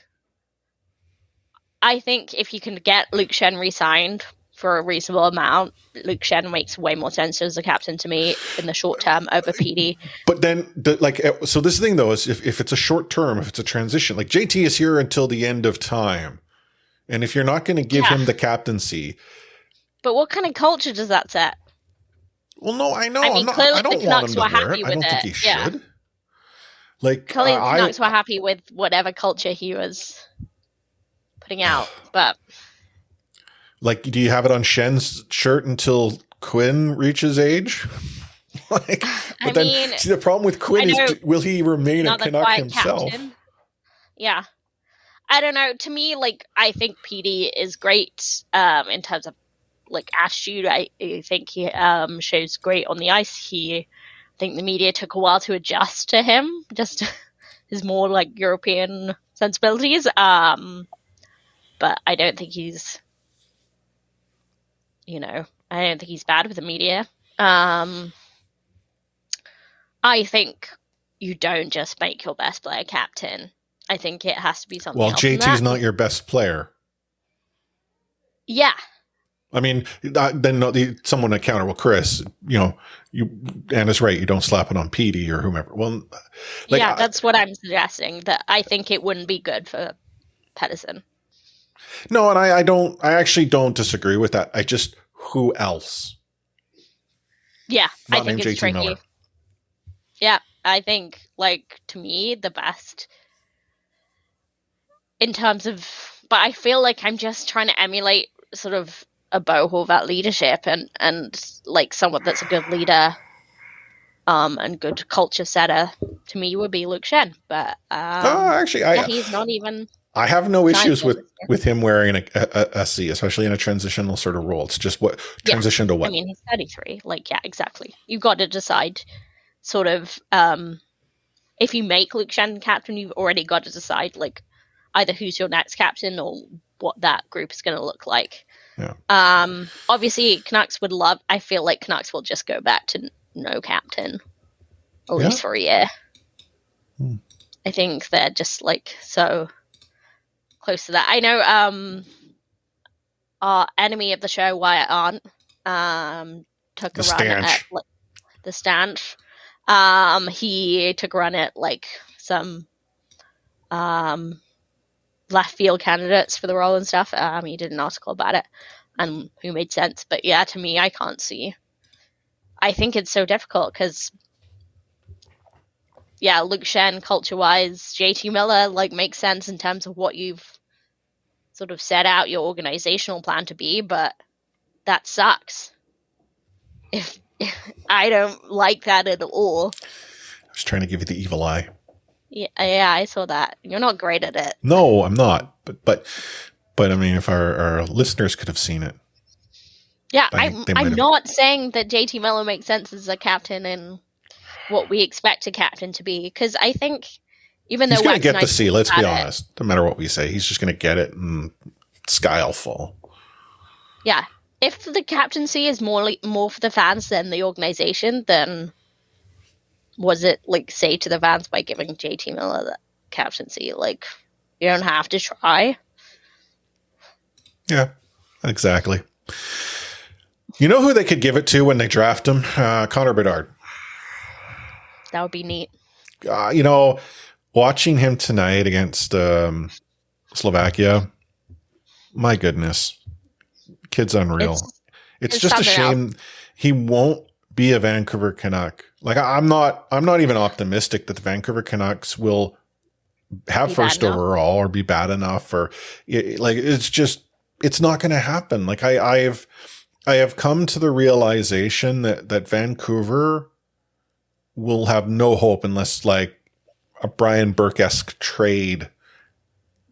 if you can get Luke Schenn re-signed for a reasonable amount, Luke Schenn makes way more sense as a captain to me in the short term over Petey.
But then, so this thing though is if it's a short term, if it's a transition, like JT is here until the end of time. And if you're not going to give him the captaincy.
But what kind of culture does that set?
Well, no, I know.
I mean, clearly
I don't
the
want him
Canucks
to
were
wear
happy
it.
with
I don't think he
it.
should.
Yeah.
Like,
Clearly the Canucks were happy with whatever culture he was putting out. But
like, do you have it on Schen's shirt until Quinn reaches age? Like, but see, the problem with Quinn is, will he remain a Canuck himself? Captain.
Yeah. I don't know. To me, like, I think Petey is great in terms of, like, attitude. I think he shows great on the ice. I think the media took a while to adjust to him, just his more, like, European sensibilities. But I don't think he's, I don't think he's bad with the media. I think you don't just make your best player captain. I think it has to be something else.
Well, JT's not your best player.
Yeah.
I mean, then someone to counter. Well, Chris, Anna's right. You don't slap it on Petey or whomever. Well,
that's what I'm suggesting. That I think it wouldn't be good for Pettersson.
No, and I actually don't disagree with that. I just, who else?
Yeah,
not
I think
named
it's
JT
tricky.
Miller.
Yeah, I think, like, to me, the best in terms of, but I feel like I'm just trying to emulate sort of a Bo Horvat leadership and like someone that's a good leader and good culture setter to me would be Luke Schenn. But
actually,
he's not even.
I have no issues with him wearing a C, especially in a transitional sort of role. It's just transition to what?
I mean, he's 33. Like, yeah, exactly. You've got to decide sort of if you make Luke Schenn captain, you've already got to decide like either who's your next captain or what that group is going to look like.
Yeah.
Obviously, Canucks would love. I feel like Canucks will just go back to no captain, at least for a year. I think they're just like so close to that. I know our enemy of the show, Wyatt Arndt, took a run at the Stanch. He took a run at like some left field candidates for the role and stuff. He did an article about it and who made sense. But yeah, to me, I can't see. I think it's so difficult because, yeah, Luke Schenn, culture-wise, JT Miller, like, makes sense in terms of what you've sort of set out your organizational plan to be, but that sucks. If I don't like that at all.
I was trying to give you the evil eye.
Yeah, I saw that. You're not great at it.
No, I'm not. But I mean, if our listeners could have seen it.
Yeah, I'm not saying that JT Miller makes sense as a captain and what we expect a captain to be, because I think even though
he's going to get the C, let's be
it,
honest. No matter what we say, he's just going to get it and sky will fall.
Yeah. If the captaincy is more for the fans than the organization, then was it like say to the fans by giving JT Miller the captaincy? Like, you don't have to try.
Yeah, exactly. You know who they could give it to when they draft him? Connor Bedard.
That would be neat.
Watching him tonight against Slovakia, my goodness, kid's unreal. It's just a shame he won't be a Vancouver Canuck. Like I'm not even optimistic that the Vancouver Canucks will have first overall or be bad enough, or like it's not going to happen. Like I have come to the realization that Vancouver will have no hope unless like a Brian Burke-esque trade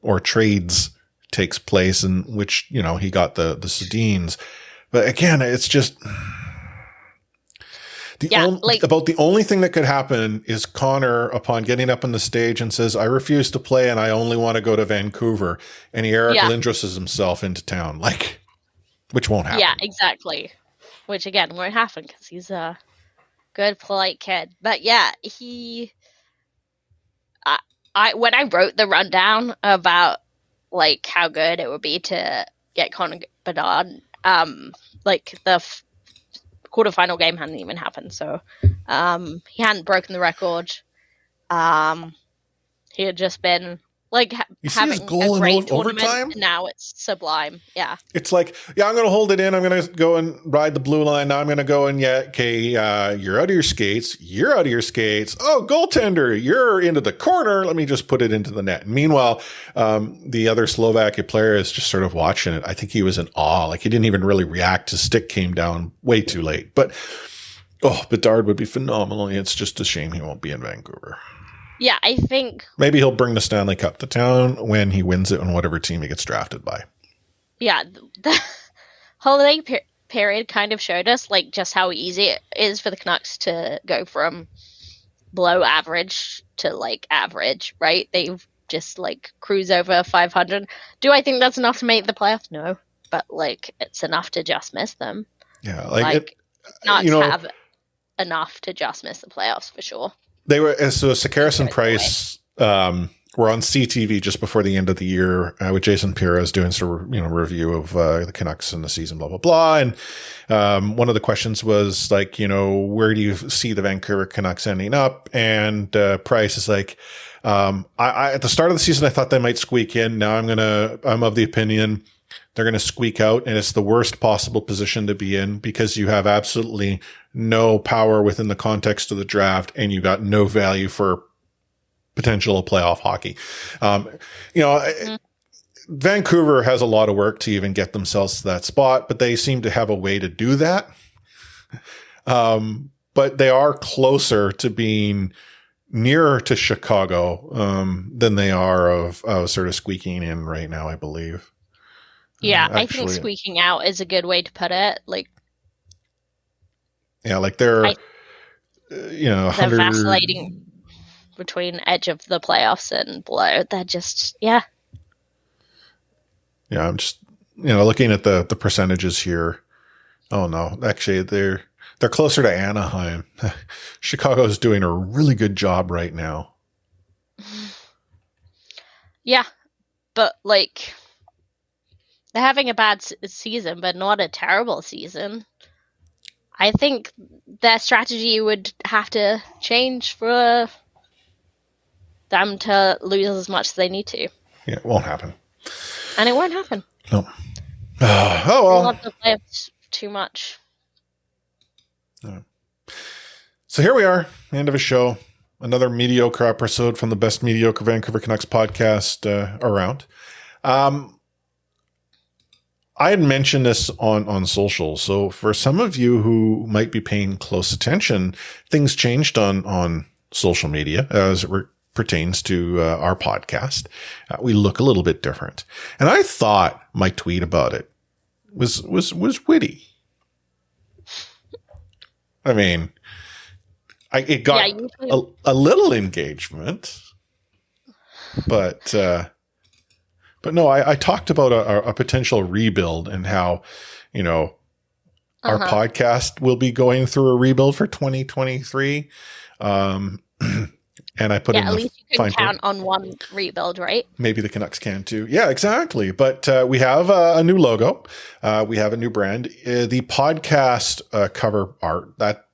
or trades takes place, in which, he got the Sedins. But again, it's just about the only thing that could happen is Connor, upon getting up on the stage and says, I refuse to play and I only want to go to Vancouver. And he Eric Lindroses himself into town, which won't happen.
Yeah, exactly. Which again won't happen because he's a good, polite kid. But yeah, when I wrote the rundown about like how good it would be to get Connor Bedard, the quarterfinal game hadn't even happened, so he hadn't broken the record. He had just been like having a great tournament. Overtime? Now it's sublime. Yeah, it's
like, I'm going to hold it in. I'm going to go and ride the blue line. Now I'm going to go and you're out of your skates. You're out of your skates. Oh, goaltender, you're into the corner. Let me just put it into the net. And meanwhile, the other Slovakia player is just sort of watching it. I think he was in awe. Like he didn't even really react. His stick came down way too late. But Bedard would be phenomenal. It's just a shame he won't be in Vancouver.
Yeah, I think
maybe he'll bring the Stanley Cup to town when he wins it on whatever team he gets drafted by.
Yeah, the holiday period kind of showed us like just how easy it is for the Canucks to go from below average to like average, right? They've just like cruise over 500. Do I think that's enough to make the playoffs? No, but like it's enough to just miss them.
Yeah,
not have enough to just miss the playoffs for sure.
They were Sakaris and Price were on CTV just before the end of the year with Jason Perez doing sort of review of the Canucks in the season, blah blah blah. And one of the questions was like, where do you see the Vancouver Canucks ending up? And Price is like, I at the start of the season I thought they might squeak in. Now I'm of the opinion they're going to squeak out, and it's the worst possible position to be in because you have absolutely no power within the context of the draft, and you got no value for potential playoff hockey. Vancouver has a lot of work to even get themselves to that spot, but they seem to have a way to do that. But they are closer to being nearer to Chicago than they are of sort of squeaking in right now, I believe.
Yeah, I think squeaking out is a good way to put it.
They're
vacillating between edge of the playoffs and below. They're just Yeah,
I'm just looking at the percentages here. Oh no, actually they're closer to Anaheim. Chicago's doing a really good job right now.
Yeah, but they're having a bad season, but not a terrible season. I think their strategy would have to change for them to lose as much as they need to.
Yeah, it won't happen.
And it won't happen.
No. Oh, well.
I love the playoffs too much.
So here we are, end of a show. Another mediocre episode from the best mediocre Vancouver Canucks podcast around. I had mentioned this on social. So for some of you who might be paying close attention, things changed on social media as it pertains to our podcast. We look a little bit different. And I thought my tweet about it was witty. I mean, it got a little engagement, but no, I talked about a potential rebuild and how, our podcast will be going through a rebuild for 2023. And I put in
at least you can count on one rebuild, right?
Maybe the Canucks can too. Yeah, exactly. But we have a new logo. We have a new brand. The podcast cover art that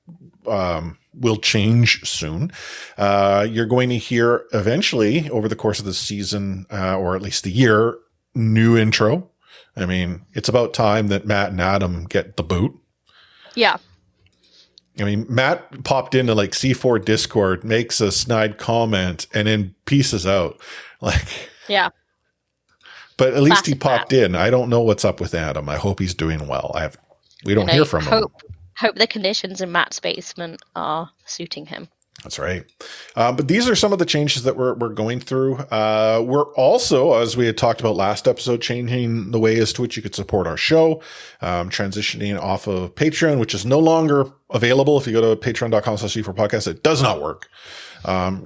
will change soon. You're going to hear eventually over the course of the season, or at least the year, new intro. I mean, it's about time that Matt and Adam get the boot.
Yeah.
I mean, Matt popped into like C4 Discord, makes a snide comment, and then pieces out.
Yeah.
But at least he popped in. I don't know what's up with Adam. I hope he's doing well. We don't hear from him.
Hope the conditions in Matt's basement are suiting him.
That's right. But these are some of the changes that we're going through. We're also, as we had talked about last episode, changing the way as to which you could support our show, transitioning off of Patreon, which is no longer available. If you go to patreon.com/C4podcast, it does not work.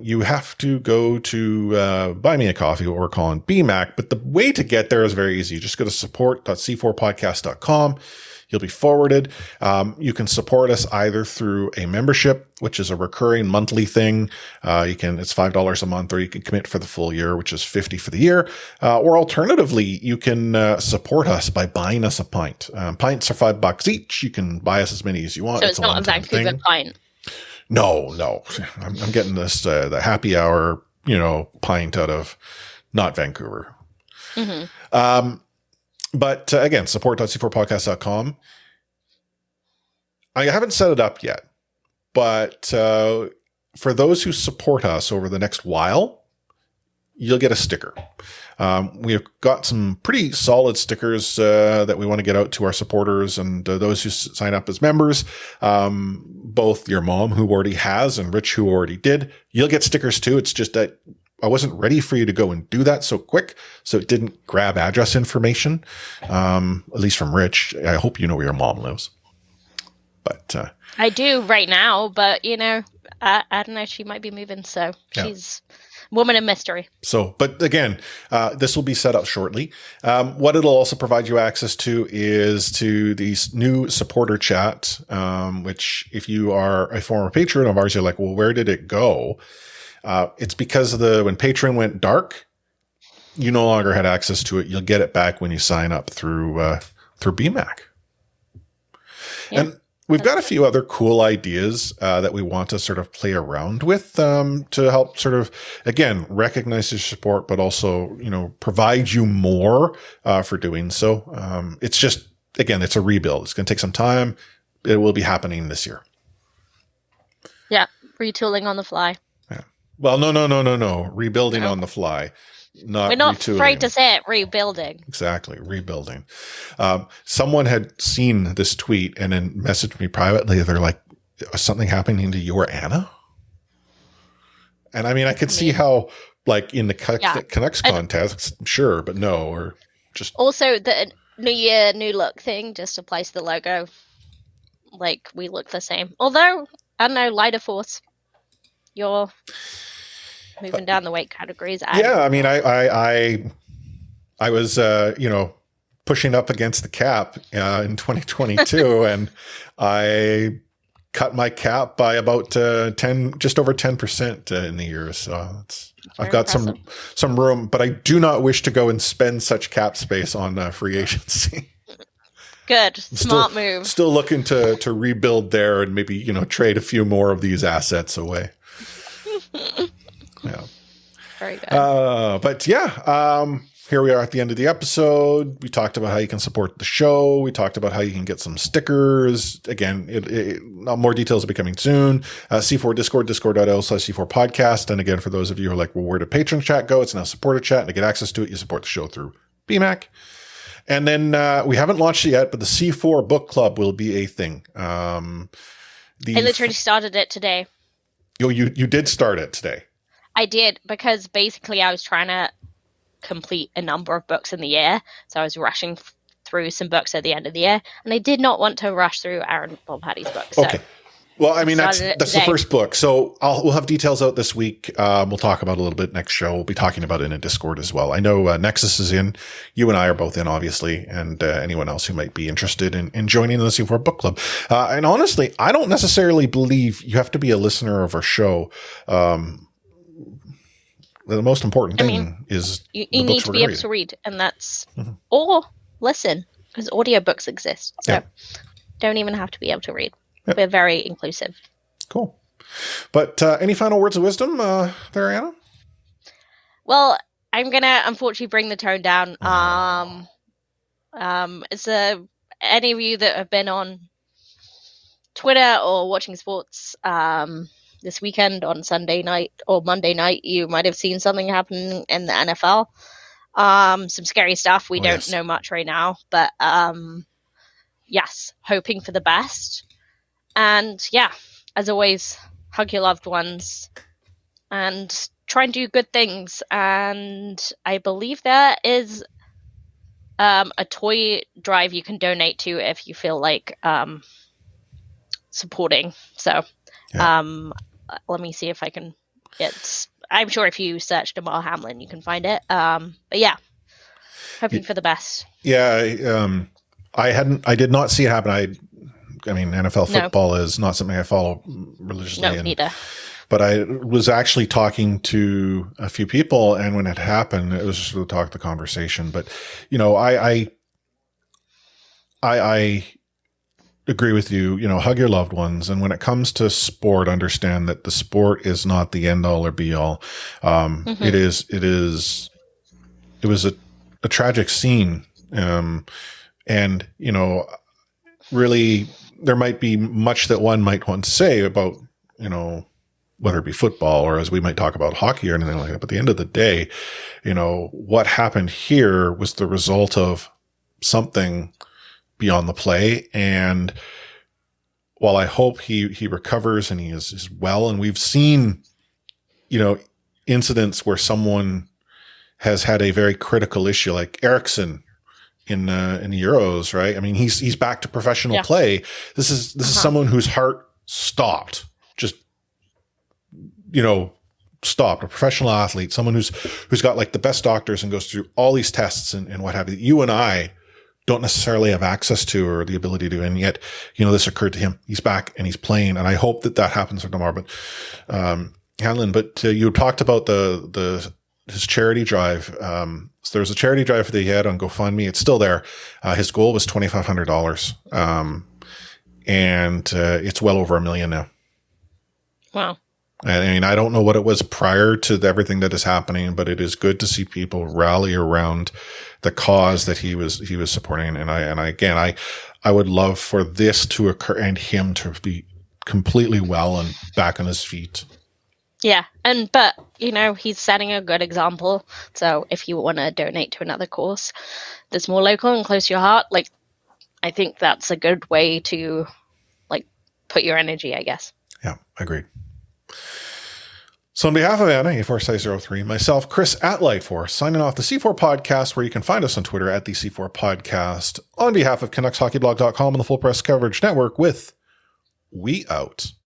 You have to go to Buy Me a Coffee, what we're calling BMAC. But the way to get there is very easy. You just go to support.c4podcast.com. You'll be forwarded. You can support us either through a membership, which is a recurring monthly thing. It's $5 a month, or you can commit for the full year, which is $50 for the year. Or alternatively, you can support us by buying us a pint. Pints are $5 each. You can buy us as many as you want.
So it's not a Vancouver pint.
No. I'm getting this the happy hour, pint out of not Vancouver. Mm-hmm. But again, support.c4podcast.com. I haven't set it up yet, but for those who support us over the next while, you'll get a sticker. We've got some pretty solid stickers that we want to get out to our supporters and those who sign up as members. Both your mom, who already has, and Rich, who already did. You'll get stickers too. It's just that I wasn't ready for you to go and do that so quick, so it didn't grab address information, at least from Rich. I hope you know where your mom lives. But
I do right now, but I don't know. She might be moving, so she's woman of mystery.
So, but again, this will be set up shortly. What it'll also provide you access to is to these new supporter chat, which if you are a former patron of ours, you're like, well, where did it go? It's because when Patreon went dark, you no longer had access to it. You'll get it back when you sign up through BMAC. Yeah. And we've got a few other cool ideas that we want to sort of play around with to help sort of, again, recognize your support, but also, provide you more for doing so. It's just, again, it's a rebuild. It's going to take some time. It will be happening this year.
Yeah, retooling on the fly.
Well, no. Rebuilding on the fly.
We're not retooling. Afraid to say it. Rebuilding.
Exactly. Rebuilding. Someone had seen this tweet and then messaged me privately. They're like, is something happening to your Anna? And I mean, I could see how, like, in the Canucks contest, sure, but no, or just. Also,
the new year, new look thing just applies to the logo. Like, we look the same. Although, I don't know, lighter force. You're moving down the weight categories.
Yeah, I mean, I was, pushing up against the cap in 2022, and I cut my cap by about just over 10% in the year. So I've got some room, but I do not wish to go and spend such cap space on free agency.
Good, smart move.
Still looking to rebuild there and maybe trade a few more of these assets away. Yeah.
Very good.
But here we are at the end of the episode. We talked about how you can support the show. We talked about how you can get some stickers. Again, more details will be coming soon. C4 Discord, discord.l/C4 podcast. And again, for those of you who are like, well, where did patron chat go? It's now supporter chat. And to get access to it, you support the show through BMAC. And then we haven't launched it yet, but the C4 book club will be a thing.
I literally started it today.
You did start it today.
I did, because basically I was trying to complete a number of books in the year, so I was rushing through some books at the end of the year, and I did not want to rush through Aaron Volpatti's book. So
okay. Well, I mean, that's the first book. So we'll have details out this week. We'll talk about it a little bit next show. We'll be talking about it in a Discord as well. I know Nexus is in. You and I are both in, obviously, and anyone else who might be interested in joining the C4 Book Club. And honestly, I don't necessarily believe you have to be a listener of our show. The most important thing is
you need to be able to read, and that's or listen, because audiobooks exist. So don't even have to be able to read. Yep. We're very inclusive.
Cool. But any final words of wisdom there, Anna?
Well, I'm going to unfortunately bring the tone down. Any of you that have been on Twitter or watching sports this weekend on Sunday night or Monday night, you might have seen something happen in the NFL. Some scary stuff. We don't know much right now, but yes, hoping for the best. And yeah, as always, hug your loved ones and try and do good things. And I believe there is a toy drive you can donate to if you feel like supporting. So let me see if I can. I'm sure if you search Damar Hamlin, you can find it. But yeah, hoping for the best.
Yeah, I did not see it happen. I mean, NFL football is not something I follow religiously.
No, neither.
But I was actually talking to a few people, and when it happened, it was just to talk the conversation. But, you know, I agree with you, you know, hug your loved ones. And when it comes to sport, understand that the sport is not the end all or be all. It was a tragic scene. And, you know, really, there might be much that one might want to say about, you know, whether it be football or as we might talk about hockey or anything like that. But at the end of the day, you know, what happened here was the result of something beyond the play. And while I hope he recovers and he is well, and we've seen, you know, incidents where someone has had a very critical issue, like Eriksson in the Euros, right? I mean, he's back to professional play. This is someone whose heart stopped, just, you know, stopped. A professional athlete, someone who's got like the best doctors and goes through all these tests and what have you. You and I don't necessarily have access to or the ability to, and yet, you know, this occurred to him. He's back and he's playing, and I hope that happens for Damar. But Hanlon, but you talked about his charity drive. So there was a charity drive that he had on GoFundMe. It's still there. His goal was $2,500. And it's well over $1 million now. Wow. I mean, I don't know what it was prior to everything that is happening, but it is good to see people rally around the cause that he was supporting. And I would love for this to occur and him to be completely well and back on his feet.
Yeah, but you know, he's setting a good example. So if you want to donate to another cause that's more local and close to your heart, like, I think that's a good way to like put your energy, I guess.
Yeah, agreed. So on behalf of Anna, A4Size03, myself, Chris at Lightforce, signing off the C4 Podcast, where you can find us on Twitter at the C4 Podcast, on behalf of CanucksHockeyBlog.com and the Full Press Coverage Network with We Out.